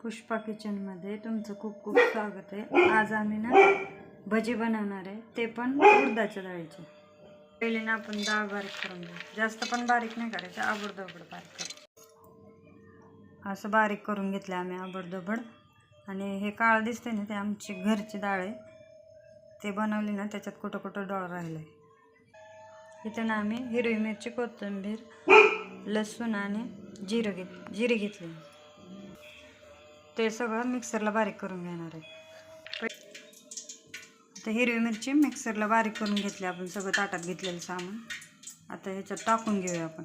पुष्पा किचनमध्ये तुमचं खूप खूप स्वागत आहे। आज आम्ही ना भजी बनवणार आहे, ते पण उडदाच्या डाळीचे। पहिले ना आपण डाळ बारीक करून घेऊ, जास्त पण बारीक नाही करायचं, आबडधोबड बारीक करायचं। असं बारीक करून घेतलं आम्ही आबडधोबड। आणि हे काळं दिसतंय ना, ते आमची घरची डाळ आहे, ते बनवली ना त्याच्यात कुठं कुठं डाळ राहिलंय। इथं ना आम्ही हिरवी मिरची, कोथिंबीर, लसूण आणि जिरे घेतले, ते सगळं मिक्सरला बारीक करून घेणार आहे। आता हिरवी मिरची मिक्सरला बारीक करून घेतली आपण, सगळं ताटात घेतलेलं सामान आता ह्याच्यात टाकून घेऊया आपण।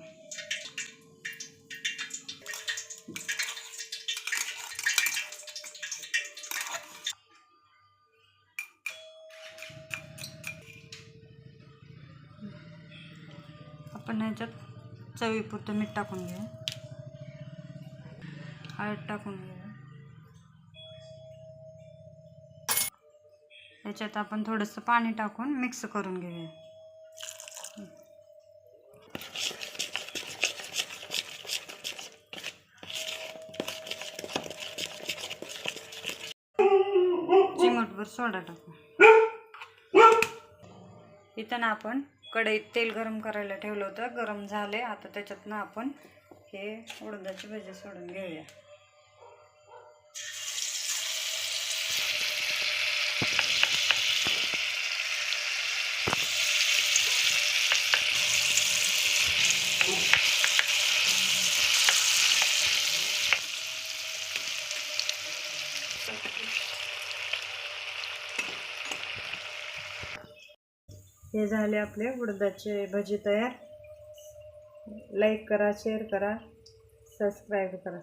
आपण ह्याच्यात चवीपुरतं मीठ टाकून घेऊया, हळद टाकून घेऊया। याच्यात आपण थोडंसं पाणी टाकून मिक्स करून घेऊया। चिमटभर सोडा टाकू। इथं ना आपण कढईत तेल गरम करायला ठेवलं होतं, गरम झाले। आता त्याच्यात ना आपण हे उडदाची भजी सोडून घेऊया। हे झाले आपले उडदाचे भजी तयार। लाईक करा, शेअर करा, सबस्क्राईब करा।